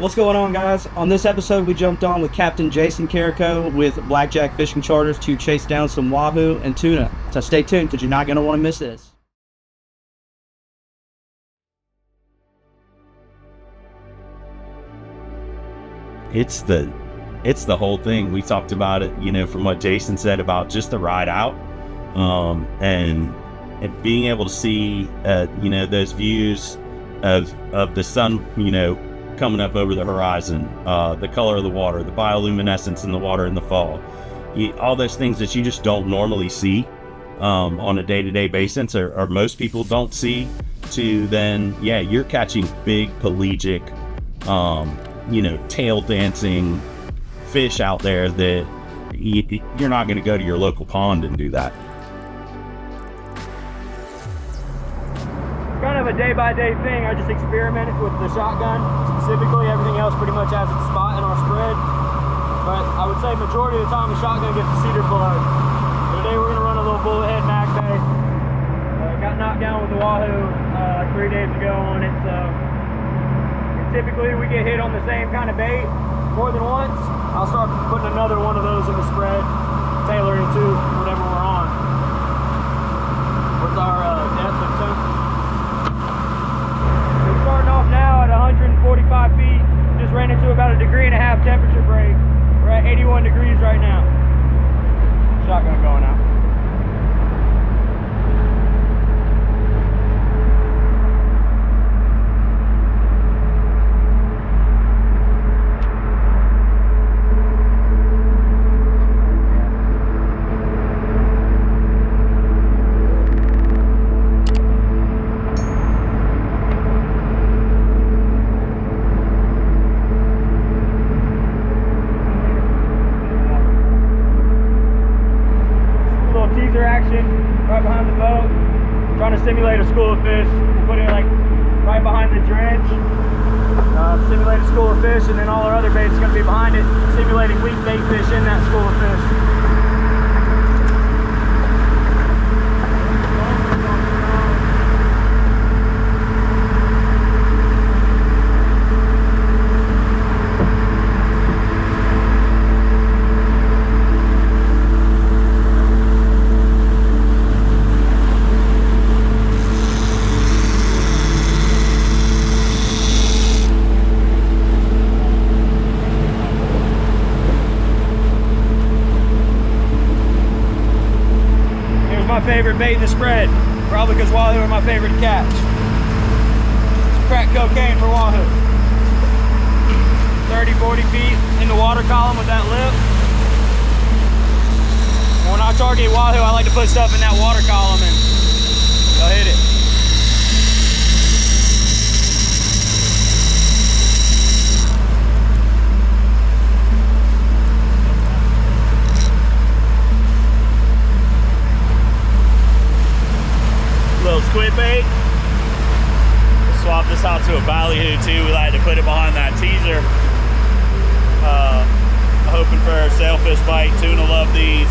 What's going on, guys? On this episode, we jumped on with Captain Jason Carrico with Blackjack Fishing Charters to chase down some wahoo and tuna. So stay tuned because you're not going to want to miss this. It's the whole thing. We talked about it, from what Jason said about just the ride out, and being able to see, those views of the sun, coming up over the horizon, the color of the water, the bioluminescence in the water in the fall, all those things that you just don't normally see on a day-to-day basis, or most people don't see. To then, you're catching big pelagic, tail dancing fish out there that you're not going to go to your local pond and do that. Kind of a day-by-day thing. I just experimented with the shotgun specifically. Everything else pretty much has its spot in our spread, but I would say majority of the time the shotgun gets the cedar plug. Today we're going to run a little bullet head mag bait. Got knocked down with the wahoo 3 days ago on it, so typically we get hit on the same kind of bait more than once. I'll start putting another one of those in the spread, tailoring to whatever we're on. What's our depth of temp? We're starting off now at 145 feet. Just ran into about 1.5 degree temperature break. We're at 81 degrees right now. Shotgun going out. Right behind the boat, trying to simulate a school of fish. We'll put it like right behind the dredge, simulate a school of fish, and then all our other baits is going to be behind it, simulating weak bait fish in that school of fish. My favorite bait in the spread, probably because wahoo are my favorite to catch. It's crack cocaine for wahoo. 30-40 feet in the water column with that lip. And when I target wahoo, I like to put stuff in that water column and they'll hit it. Little squid bait. Swap this out to a ballyhoo too. We like to put it behind that teaser. Hoping for a sailfish bite. Tuna love these.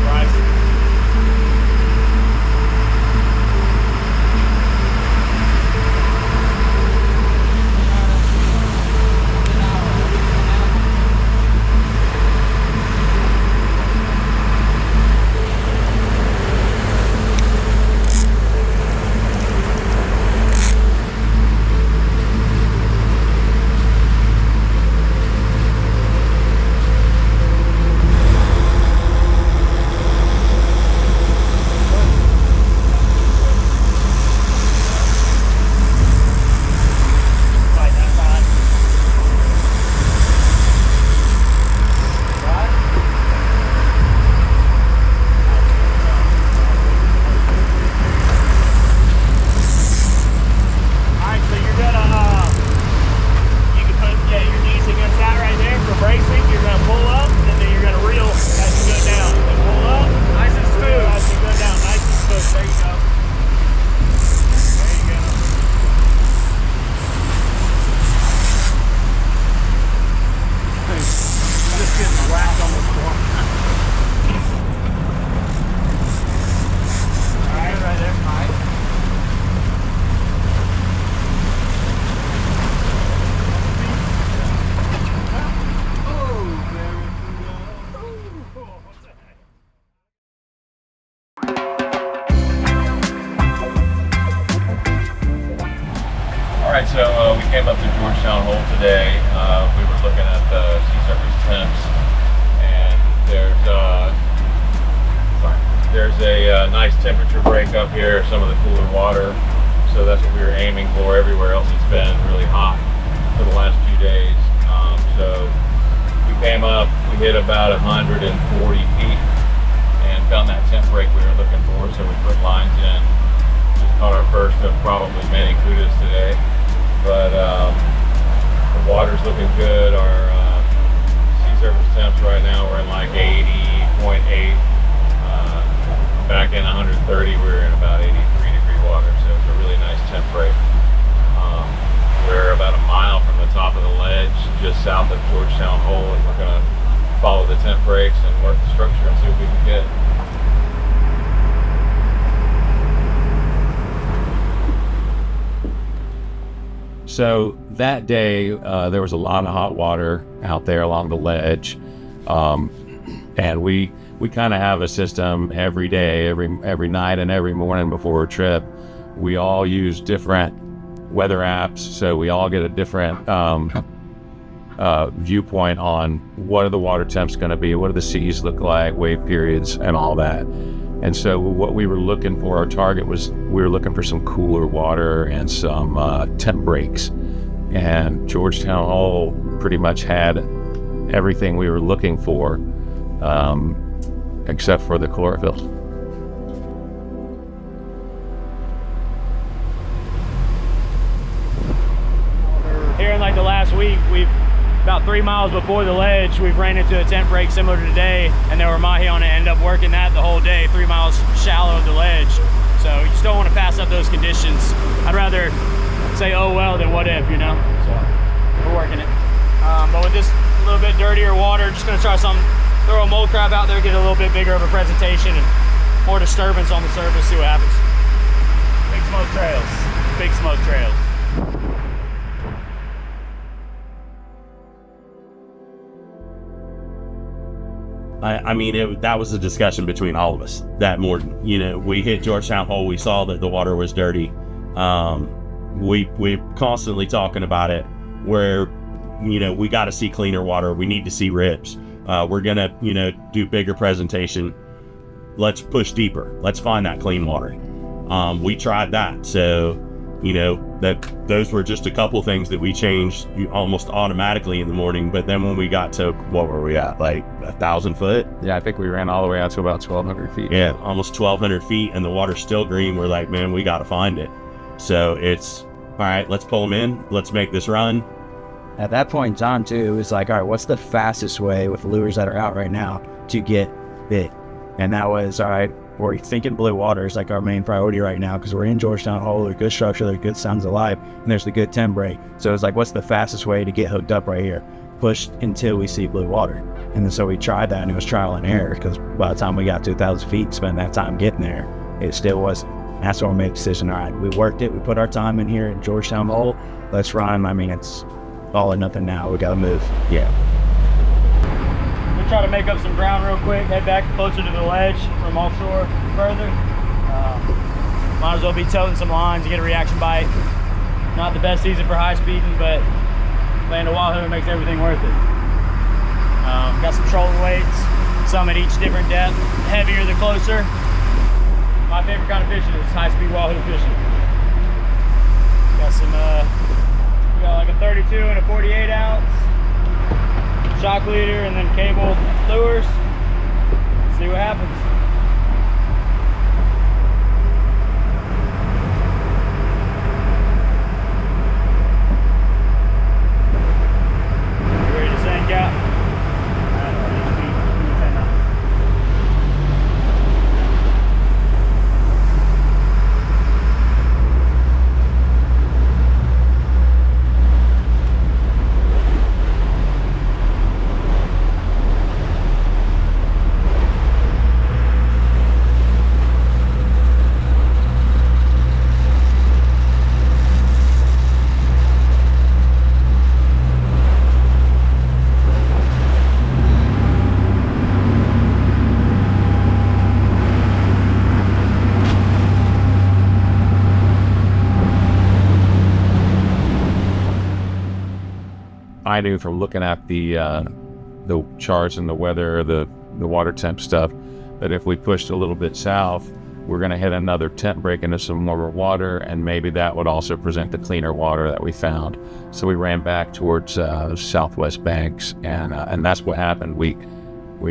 Price. today. We were looking at the sea surface temps, and there's a nice temperature break up here, some of the cooler water. So that's what we were aiming for. Everywhere else it's been really hot for the last few days. So we came up, we hit about 140 feet and found that temp break we were looking for. So we put lines in. Just caught our first of probably many kudas today. But the water's looking good. Our sea surface temps right now we're in like 80.8. Back in 130 we were in about 83 degree water. So it's a really nice temp break. We're about a mile from the top of the ledge, just south of Georgetown Hole, and we're going to follow the temp breaks and work the structure and see what we can get. So that day, there was a lot of hot water out there along the ledge, and we kind of have a system every day, every night, and every morning before a trip. We all use different weather apps, so we all get a different viewpoint on what are the water temps going to be, what do the seas look like, wave periods, and all that. And so what we were looking for, our target was, we were looking for some cooler water and some temp breaks. And Georgetown Hole pretty much had everything we were looking for, except for the chlorophyll. Here in like the last week, we've about 3 miles before the ledge, we've ran into a temp break similar to today, and there were mahi on it. Ended up working that the whole day, 3 miles shallow of the ledge. So you just don't want to pass up those conditions. I'd rather say, oh well, than what if, you know? So we're working it. But with this little bit dirtier water, just gonna try throw a mole crab out there, get a little bit bigger of a presentation and more disturbance on the surface, see what happens. Big smoke trails, big smoke trails. I mean, that was a discussion between all of us that morning. You know, we hit Georgetown Hole, we saw that the water was dirty. We're constantly talking about it, where, you know, we got to see cleaner water. We need to see rips. We're going to, you know, do bigger presentation. Let's push deeper. Let's find that clean water. We tried that. So, you know, those were just a couple things that we changed almost automatically in the morning. But then when we got to, what were we at, like 1,000 foot? Yeah, I think we ran all the way out to about 1,200 feet. Yeah, almost 1,200 feet, and the water's still green. We're like, man, we got to find it. So it's, all right, let's pull them in. Let's make this run. At that point, John, too, it was like, all right, what's the fastest way with the lures that are out right now to get bit? And that was, all right, we're thinking blue water is like our main priority right now because we're in Georgetown Hole, there's good structure, there's good sounds alive, and there's the good temp break. So it's like, what's the fastest way to get hooked up right here? Push until we see blue water. And then so we tried that, and it was trial and error because by the time we got to 1,000 feet, spent that time getting there, it still wasn't. That's when we made the decision, all right, we worked it, we put our time in here in Georgetown Hole, let's run. I mean, it's all or nothing now, we gotta move. Yeah. We'll try to make up some ground real quick, head back closer to the ledge from offshore further. Might as well be toting some lines to get a reaction bite. Not the best season for high speeding, but playing a Wahoo makes everything worth it. Got some trolling weights, some at each different depth, heavier the closer. My favorite kind of fishing is high-speed Wahoo fishing. Got some, we got like a 32 and a 48 ounce shock leader, and then cable lures. See what happens. You ready to sink out? I knew from looking at the charts and the weather, the water temp stuff, that if we pushed a little bit south, we're going to hit another temp break into some warmer water, and maybe that would also present the cleaner water that we found. So we ran back towards southwest banks, and that's what happened. We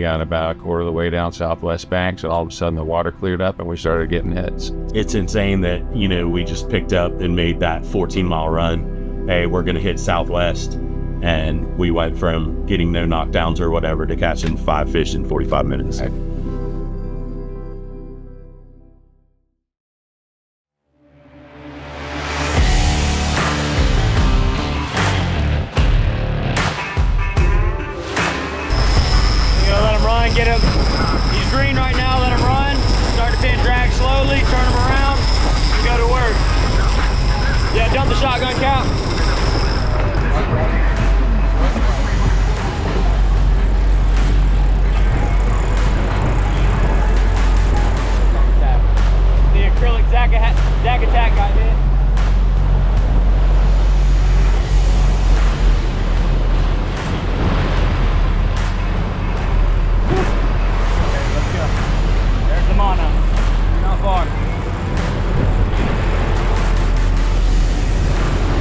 got about a quarter of the way down southwest banks, and all of a sudden the water cleared up and we started getting hits. It's insane that, you know, we just picked up and made that 14-mile run. Hey, we're going to hit southwest. And we went from getting no knockdowns or whatever to catching 5 fish in 45 minutes. Right. Get him. He's green right now. Let him run. Start to pin drag slowly. Turn him around. And go to work. Yeah, dump the shotgun cap. The acrylic Zack attack got hit.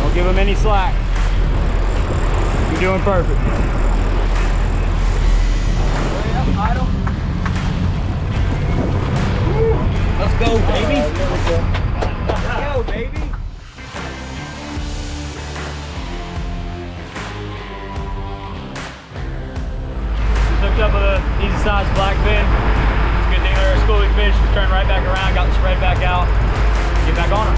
Don't give him any slack. You're doing perfect. Let's go, baby. Let's go, baby. Hooked up with a decent sized blackfin. Good thing they're a schooling fish. Just turn right back around, got the spread back out, get back on them.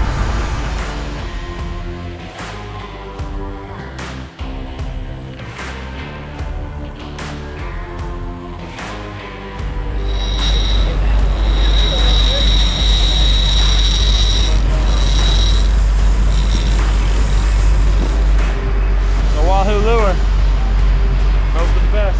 The Wahoo lure. Hope for the best.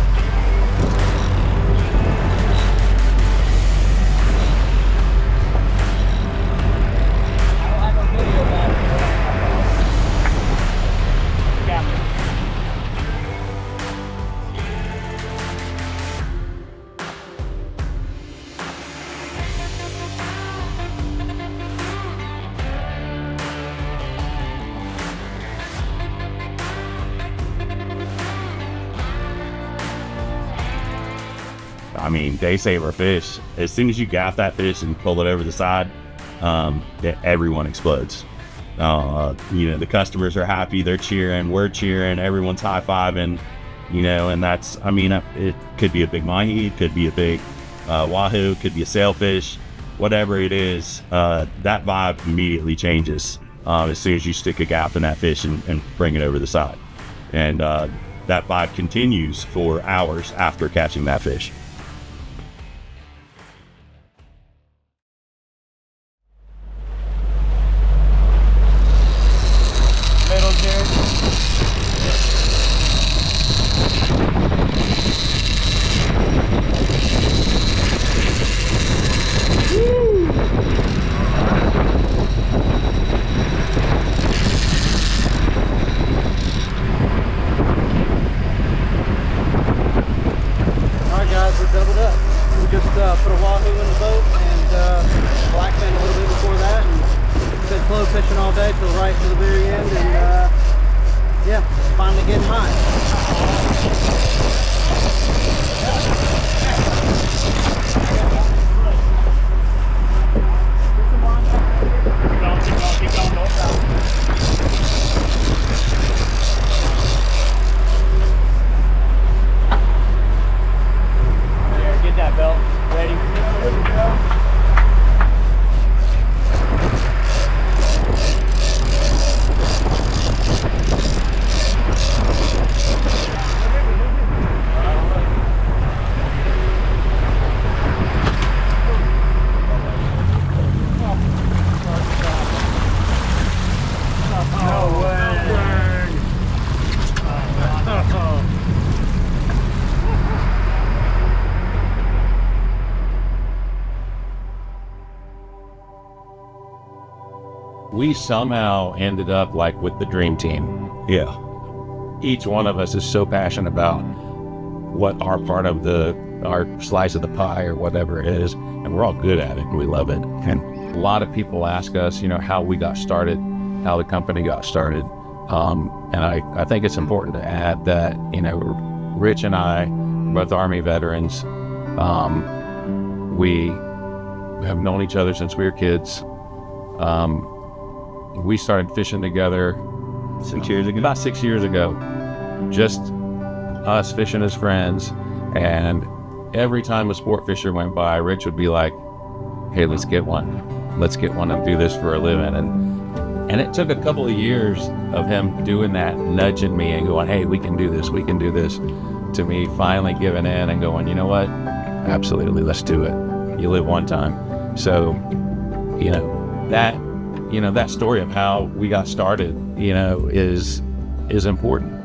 I mean, day saver fish. As soon as you gaff that fish and pull it over the side, everyone explodes. You know, the customers are happy, they're cheering, we're cheering, everyone's high-fiving, you know, and that's, I mean, it could be a big mahi, it could be a big wahoo, could be a sailfish, whatever it is, that vibe immediately changes as soon as you stick a gaff in that fish and bring it over the side. And that vibe continues for hours after catching that fish. Doubled up. We just put a wahoo in the boat and blackfin a little bit before that, and been flow fishing all day till right to the very end, and yeah, finally getting high. Keep going, north south. Get that belt ready. There we go. No way. We somehow ended up like with the dream team. Yeah. each one of us is so passionate about what our part of our slice of the pie or whatever it is, and we're all good at it and we love it. And a lot of people ask us, how we got started, how the company got started. And I think it's important to add that, Rich and I, both Army veterans, we have known each other since we were kids. We started fishing together 6 years ago. About 6 years ago. Just us fishing as friends. And every time a sport fisher went by, Rich would be like, hey, let's get one. Let's get one and do this for a living. And it took a couple of years of him doing that, nudging me and going, hey, we can do this, to me finally giving in and going, you know what? Absolutely, let's do it. You live one time. So, that story of how we got started, is important.